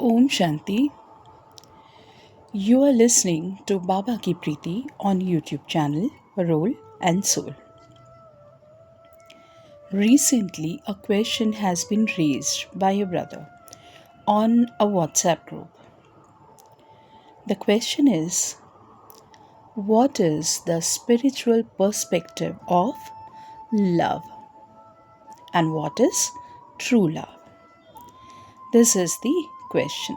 Om Shanti. You are listening to Baba Ki Preeti on YouTube channel Role and Soul. Recently, a question has been raised by a brother on a WhatsApp group. The question is, what is the spiritual perspective of love and what is true love? This is the question.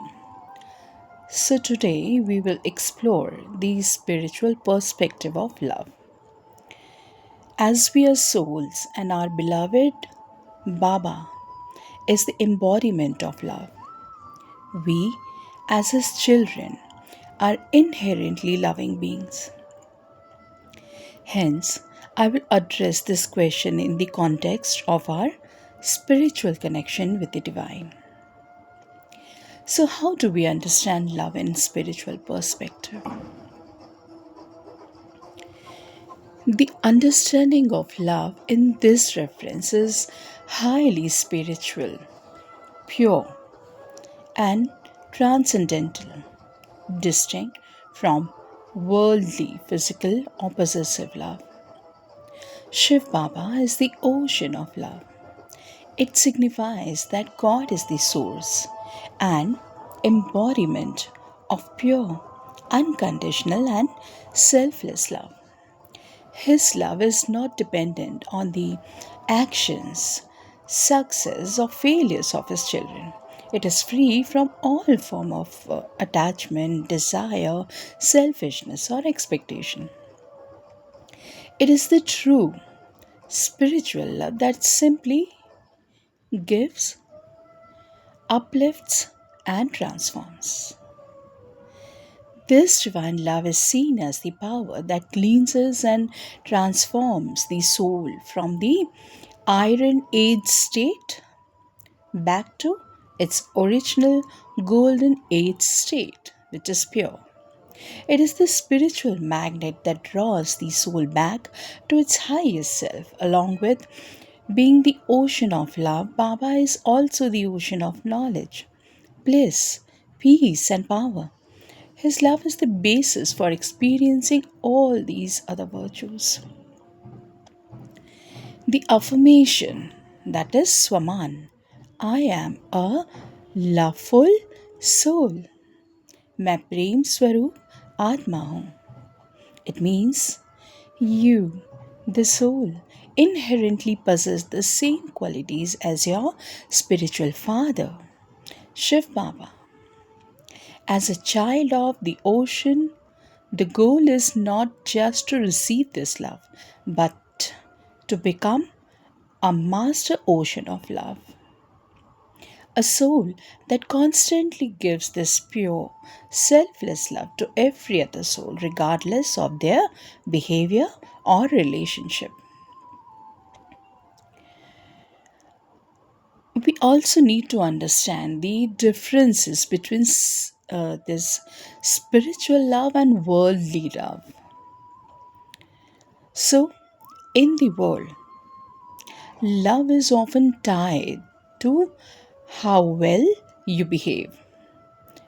So today we will explore the spiritual perspective of love. As we are souls and our beloved Baba is the embodiment of love, we, as his children, are inherently loving beings. Hence, I will address this question in the context of our spiritual connection with the divine. So, how do we understand love in spiritual perspective? The understanding of love in this reference is highly spiritual, pure, and transcendental, distinct from worldly, physical, or possessive love. Shiv Baba is the ocean of love. It signifies that God is the source and embodiment of pure, unconditional, and selfless love. His love is not dependent on the actions, success, or failures of his children. It is free from all form of attachment, desire, selfishness, or expectation. It is the true spiritual love that simply gives, uplifts, and transforms. This divine love is seen as the power that cleanses and transforms the soul from the Iron Age state back to its original Golden Age state, which is pure. It is the spiritual magnet that draws the soul back to its highest self. Along with being the ocean of love, Baba is also the ocean of knowledge, bliss, peace, and power. His love is the basis for experiencing all these other virtues. The affirmation, that is Swaman, I am a loveful soul. मैं प्रेम स्वरूप आत्मा हूँ. It means you, the soul, inherently possess the same qualities as your spiritual father, Shiv Baba. As a child of the ocean, the goal is not just to receive this love, but to become a master ocean of love. A soul that constantly gives this pure, selfless love to every other soul, regardless of their behavior or relationship. We also need to understand the differences between this spiritual love and worldly love. So, in the world, love is often tied to how well you behave,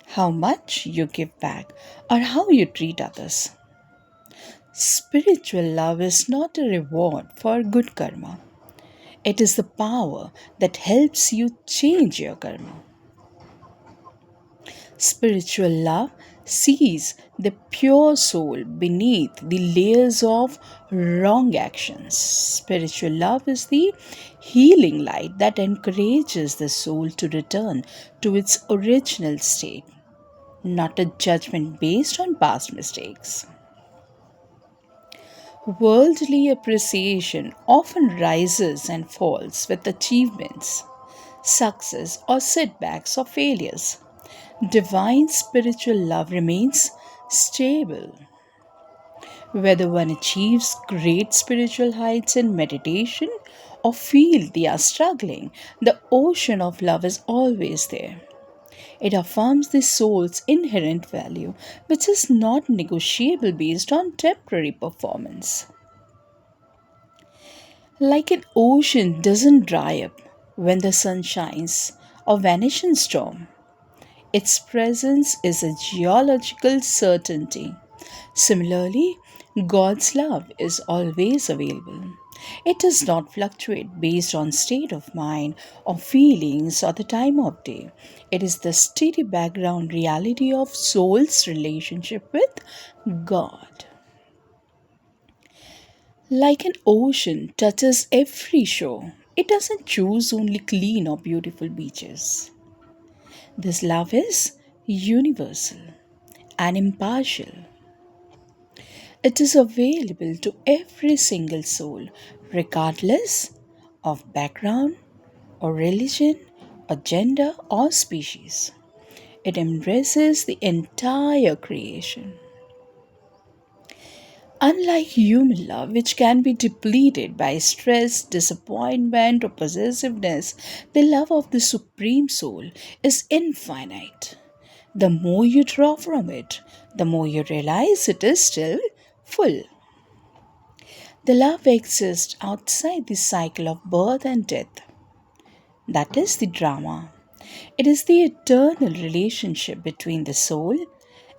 how much you give back, or how you treat others. Spiritual love is not a reward for good karma. It is the power that helps you change your karma. Spiritual love sees the pure soul beneath the layers of wrong actions. Spiritual love is the healing light that encourages the soul to return to its original state, not a judgment based on past mistakes. Worldly appreciation often rises and falls with achievements, success, or setbacks or failures. Divine spiritual love remains stable. Whether one achieves great spiritual heights in meditation or feel they are struggling, the ocean of love is always there. It affirms the soul's inherent value, which is not negotiable based on temporary performance. Like an ocean doesn't dry up when the sun shines or vanish in storm. Its presence is a geological certainty. Similarly, God's love is always available. It does not fluctuate based on state of mind or feelings or the time of day. It is the steady background reality of soul's relationship with God. Like an ocean touches every shore, it doesn't choose only clean or beautiful beaches. This love is universal and impartial. It is available to every single soul, regardless of background or religion or gender or species. It embraces the entire creation. Unlike human love, which can be depleted by stress, disappointment, or possessiveness, the love of the Supreme Soul is infinite. The more you draw from it, the more you realize it is still full. The love exists outside the cycle of birth and death. That is the drama. It is the eternal relationship between the soul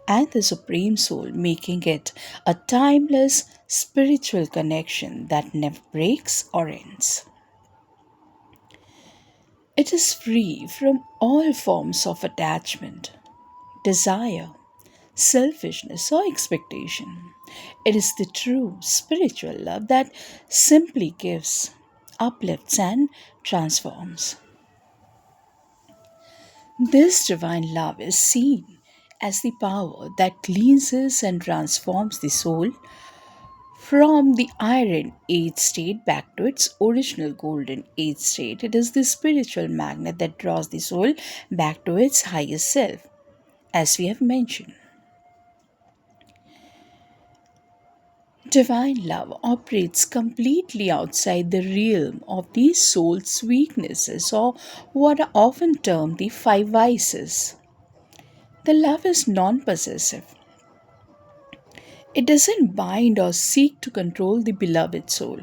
and the Supreme Soul, making it a timeless spiritual connection that never breaks or ends. It is free from all forms of attachment, desire, selfishness, or expectation. It is the true spiritual love that simply gives, uplifts, and transforms. This divine love is seen as the power that cleanses and transforms the soul from the iron age state back to its original golden age state. It is the spiritual magnet that draws the soul back to its highest self, as we have mentioned. Divine love operates completely outside the realm of the soul's weaknesses, or what are often termed the five vices. The love is non possessive. It doesn't bind or seek to control the beloved soul.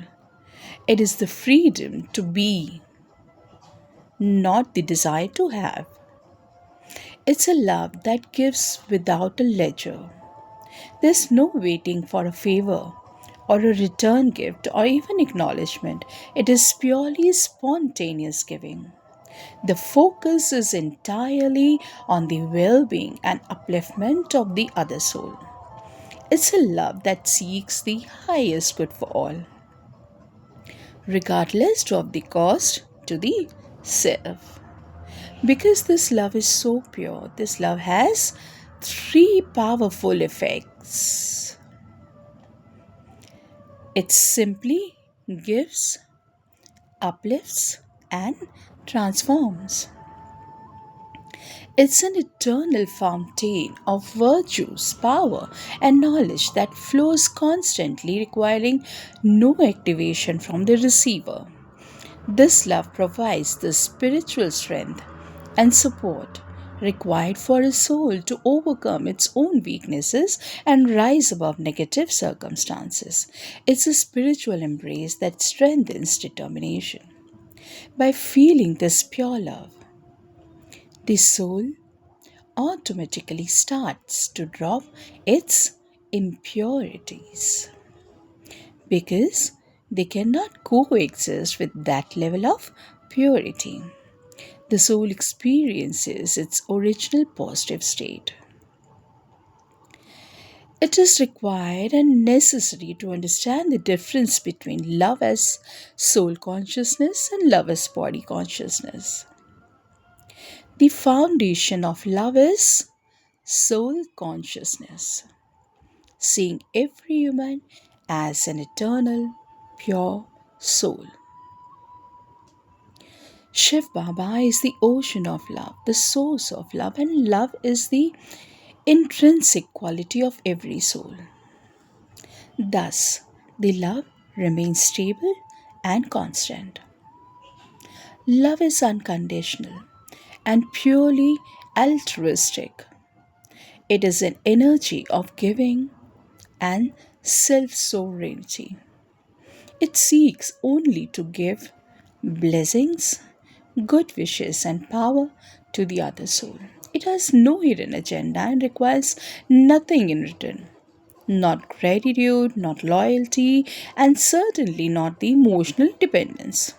It is the freedom to be, not the desire to have. It's a love that gives without a ledger. There's no waiting for a favor or a return gift or even acknowledgement. It is purely spontaneous giving. The focus is entirely on the well being and upliftment of the other soul. It's a love that seeks the highest good for all, regardless of the cost to the self. Because this love is so pure, this love has three powerful effects. It simply gives, uplifts, and transforms. It's an eternal fountain of virtues, power, and knowledge that flows constantly, requiring no activation from the receiver. This love provides the spiritual strength and support required for a soul to overcome its own weaknesses and rise above negative circumstances. It's a spiritual embrace that strengthens determination. By feeling this pure love, the soul automatically starts to drop its impurities because they cannot coexist with that level of purity. The soul experiences its original positive state. It is required and necessary to understand the difference between love as soul consciousness and love as body consciousness. The foundation of love is soul consciousness, seeing every human as an eternal, pure soul. Shiv Baba is the ocean of love, the source of love, and love is the intrinsic quality of every soul. Thus, the love remains stable and constant. Love is unconditional and purely altruistic. It is an energy of giving and self sovereignty. It seeks only to give blessings, good wishes, and power to the other soul. It has no hidden agenda and requires nothing in return. Not gratitude, not loyalty, and certainly not the emotional dependence.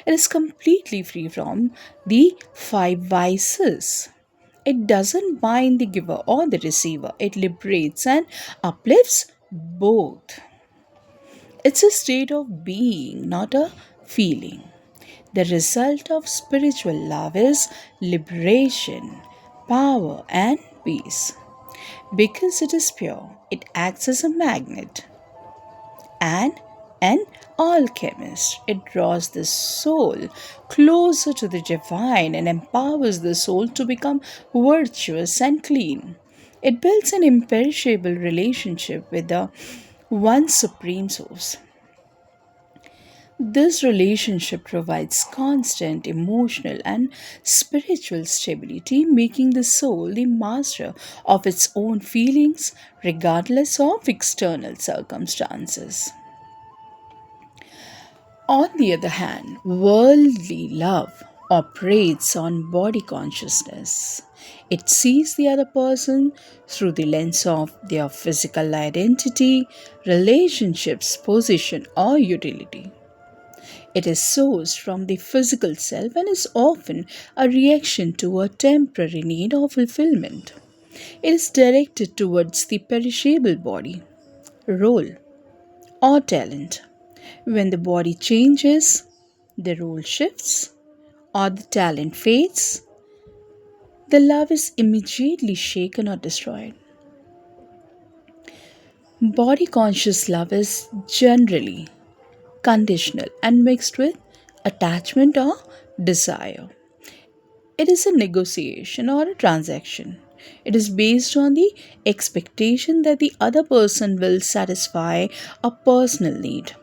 It is completely free from the five vices. It doesn't bind the giver or the receiver, it liberates and uplifts both. It's a state of being, not a feeling. The result of spiritual love is liberation, power, and peace. Because it is pure, it acts as a magnet and an alchemist. It draws the soul closer to the divine and empowers the soul to become virtuous and clean. It builds an imperishable relationship with the one supreme source. This relationship provides constant emotional and spiritual stability, making the soul the master of its own feelings regardless of external circumstances. On the other hand, worldly love operates on body consciousness. It sees the other person through the lens of their physical identity, relationships, position, or utility. It is sourced from the physical self and is often a reaction to a temporary need or fulfillment. It is directed towards the perishable body, role, or talent. When the body changes, the role shifts, or the talent fades, the love is immediately shaken or destroyed. Body conscious love is generally conditional and mixed with attachment or desire. It is a negotiation or a transaction. It is based on the expectation that the other person will satisfy a personal need,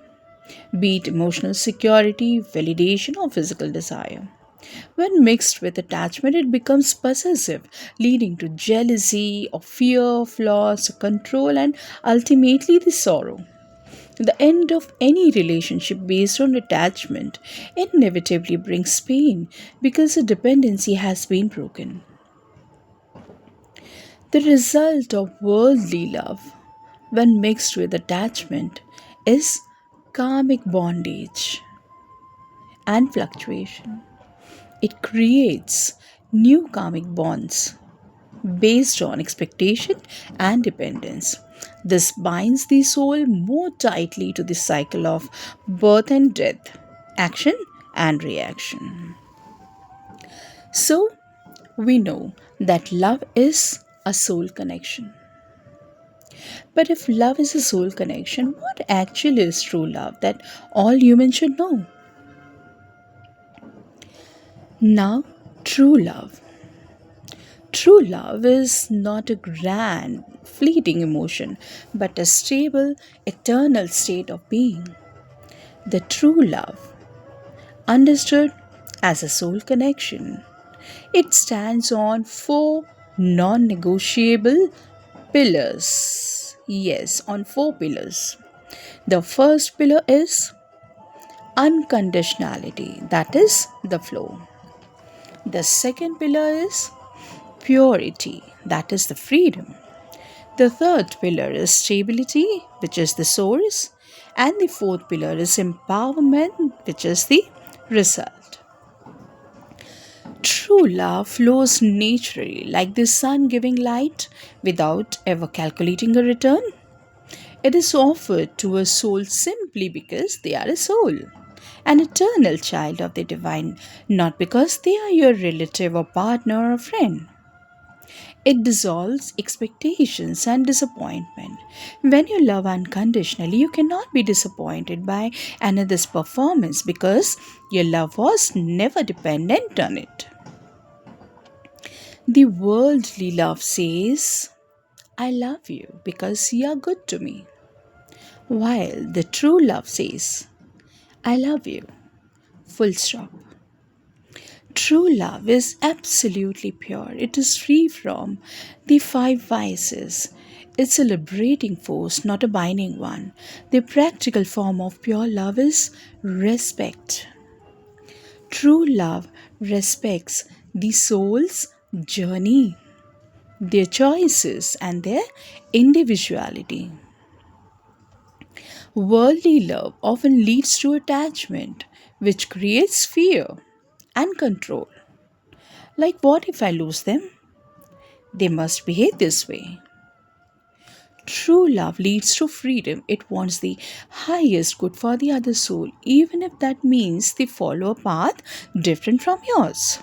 be it emotional security, validation, or physical desire. When mixed with attachment, it becomes possessive, leading to jealousy or fear of loss, or control, and ultimately the sorrow. The end of any relationship based on attachment inevitably brings pain because the dependency has been broken. The result of worldly love, when mixed with attachment, is karmic bondage and fluctuation. It creates new karmic bonds based on expectation and dependence. This binds the soul more tightly to the cycle of birth and death, action and reaction. So, we know that love is a soul connection. But if love is a soul connection, what actually is true love that all humans should know? Now, true love. True love is not a grand, fleeting emotion, but a stable, eternal state of being. The true love, understood as a soul connection, it stands on four non negotiable pillars. Yes, on four pillars. The first pillar is unconditionality, that is the flow. The second pillar is purity, that is the freedom. The third pillar is stability, which is the source, and the fourth pillar is empowerment, which is the result. True love flows naturally, like the sun giving light without ever calculating a return. It is offered to a soul simply because they are a soul, an eternal child of the divine, not because they are your relative or partner or friend. It dissolves expectations and disappointment. When you love unconditionally, you cannot be disappointed by another's performance because your love was never dependent on it. The worldly love says, I love you because you are good to me. While the true love says, I love you, full stop. True love is absolutely pure. It is free from the five vices. It's a liberating force, not a binding one. The practical form of pure love is respect. True love respects the soul's journey. their choices, and their individuality. Worldly love often leads to attachment, which creates fear and control. Like, what if I lose them? They must behave this way. True love leads to freedom. It wants the highest good for the other soul, even if that means they follow a path different from yours.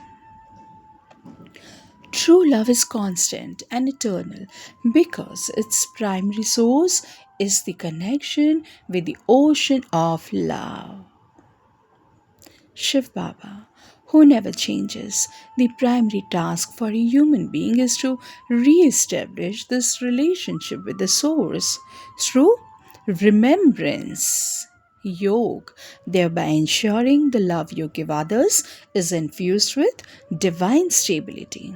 True love is constant and eternal because its primary source is the connection with the ocean of love. Shiv Baba, who never changes, the primary task for a human being is to re establish this relationship with the source through remembrance. Yoga, thereby ensuring the love you give others is infused with divine stability.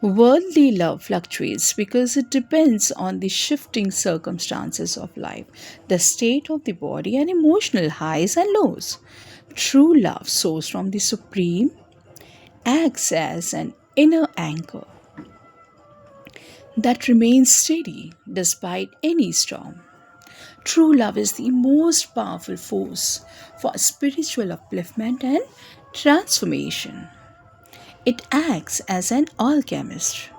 Worldly love fluctuates because it depends on the shifting circumstances of life, the state of the body, and emotional highs and lows. True love, sourced from the Supreme, acts as an inner anchor that remains steady despite any storm. True love is the most powerful force for spiritual upliftment and transformation. It acts as an alchemist,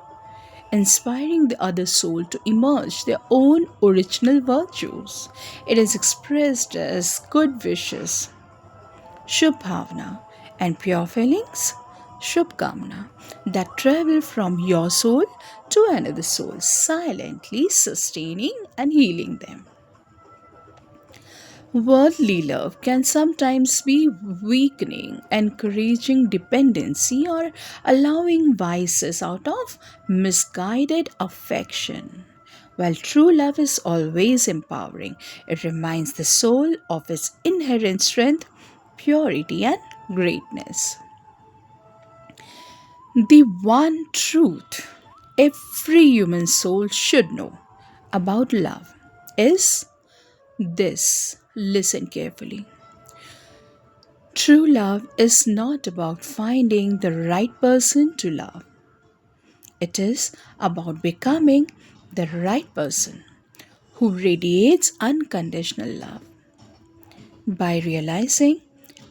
inspiring the other soul to emerge their own original virtues. It is expressed as good wishes, Shubhavna, and pure feelings, Shubkamna, that travel from your soul to another soul, silently sustaining and healing them. Worldly love can sometimes be weakening, encouraging dependency, or allowing vices out of misguided affection. While true love is always empowering, it reminds the soul of its inherent strength, purity, and greatness. The one truth every human soul should know about love is this. Listen carefully. True love is not about finding the right person to love, it is about becoming the right person who radiates unconditional love. By realizing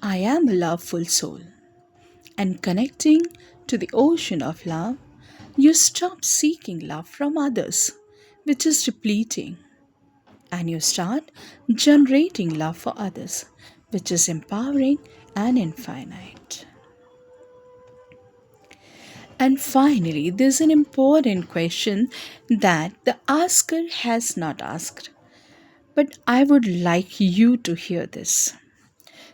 I am a loveful soul and connecting to the ocean of love, you stop seeking love from others, which is depleting, and you start generating love for others, which is empowering and infinite. And finally, there's an important question that the asker has not asked, but I would like you to hear this.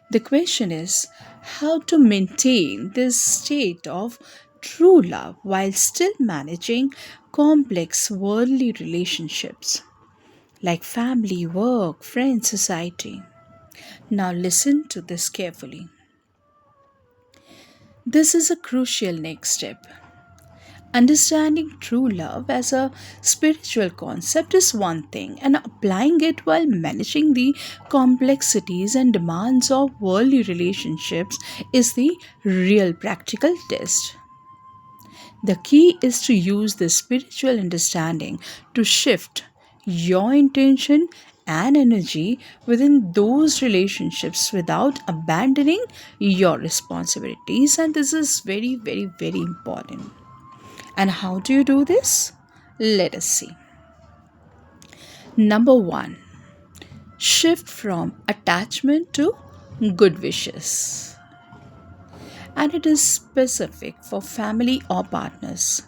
The question is how to maintain this state of true love while still managing complex worldly relationships like family, work, friends, society. Now, listen to this carefully. This is a crucial next step. Understanding true love as a spiritual concept is one thing, and applying it while managing the complexities and demands of worldly relationships is the real practical test. The key is to use this spiritual understanding to shift your intention and energy within those relationships without abandoning your responsibilities. And this is very, very, very important. And how do you do this? Let us see. Number one, shift from attachment to good wishes. And it is specific for family or partners.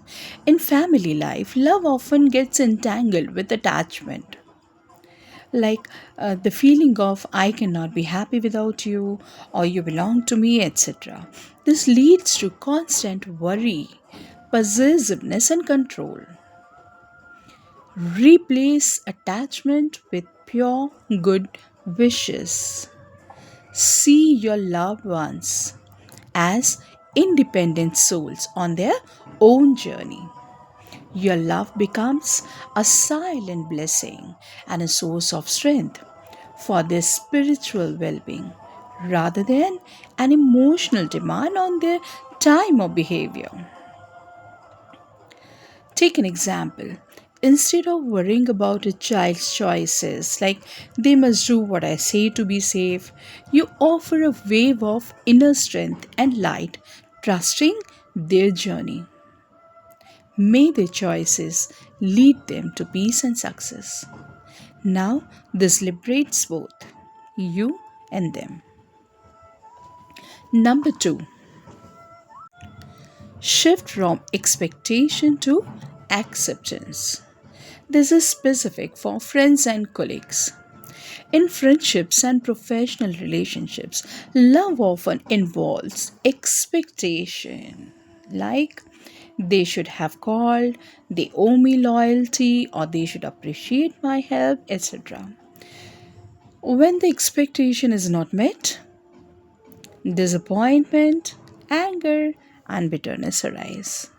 In family life, love often gets entangled with attachment, like the feeling of I cannot be happy without you or you belong to me, etc. This leads to constant worry, possessiveness, and control. Replace attachment with pure good wishes. See your loved ones as independent souls on their own journey. Your love becomes a silent blessing and a source of strength for their spiritual well being rather than an emotional demand on their time or behavior. Take an example. Instead of worrying about a child's choices, like they must do what I say to be safe, you offer a wave of inner strength and light, trusting their journey. May their choices lead them to peace and success. Now, this liberates both you and them. Number two, shift from expectation to acceptance. This is specific for friends and colleagues. In friendships and professional relationships, love often involves expectation. Like they should have called, they owe me loyalty, or they should appreciate my help, etc. When the expectation is not met, disappointment, anger, and bitterness arise.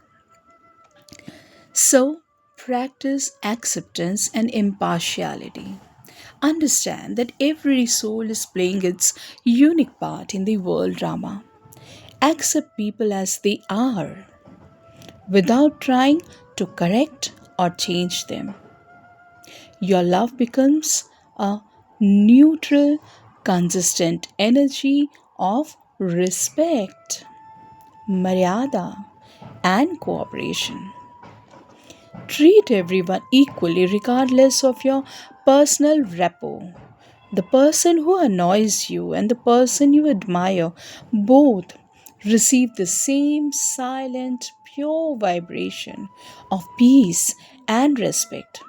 So, practice acceptance and impartiality. Understand that every soul is playing its unique part in the world drama. Accept people as they are without trying to correct or change them. Your love becomes a neutral, consistent energy of respect, maryada, and cooperation. Treat everyone equally regardless of your personal rapport. The person who annoys you and the person you admire both receive the same silent, pure vibration of peace and respect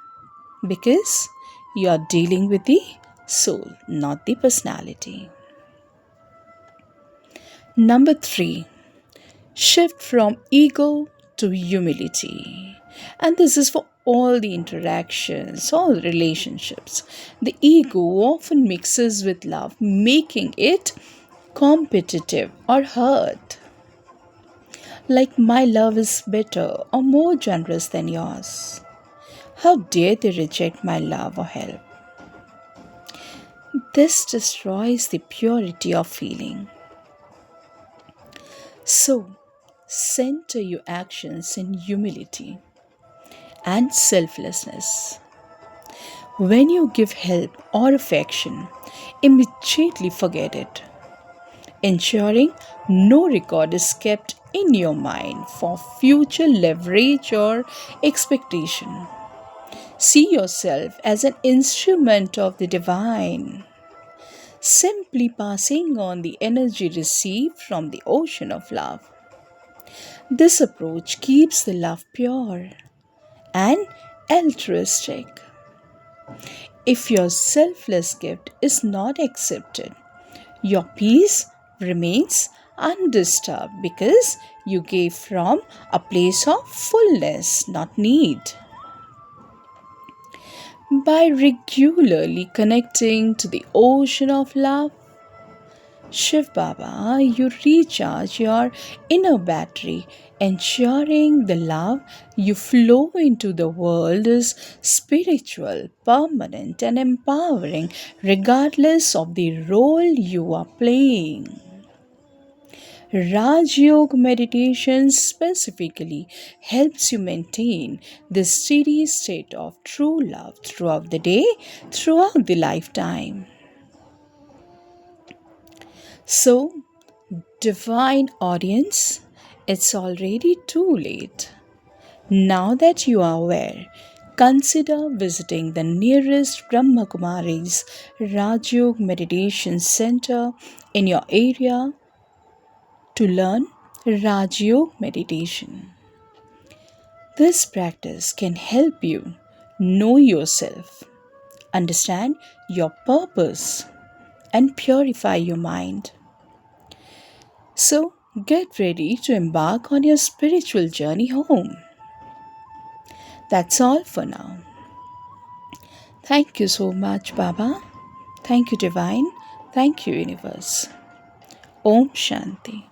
because you are dealing with the soul, not the personality. Number three, shift from ego to humility. And this is for all the interactions, all relationships. The ego often mixes with love, making it competitive or hurt. Like my love is better or more generous than yours. How dare they reject my love or help? This destroys the purity of feeling. So, center your actions in humility and selflessness. When you give help or affection, immediately forget it, ensuring no record is kept in your mind for future leverage or expectation. See yourself as an instrument of the divine, simply passing on the energy received from the ocean of love. This approach keeps the love pure and altruistic. If your selfless gift is not accepted, your peace remains undisturbed because you gave from a place of fullness, not need. By regularly connecting to the ocean of love, Shiv Baba, you recharge your inner battery, ensuring the love you flow into the world is spiritual, permanent, and empowering, regardless of the role you are playing. Raj Yoga meditation specifically helps you maintain the steady state of true love throughout the day, throughout the lifetime. So, divine audience, it's already too late. Now that you are aware, consider visiting the nearest Brahma Kumari's Rajyog Meditation Center in your area to learn Rajyog meditation. This practice can help you know yourself, understand your purpose, and purify your mind. So, get ready to embark on your spiritual journey home. That's all for now. Thank you so much, Baba. Thank you, Divine. Thank you, Universe. Om Shanti.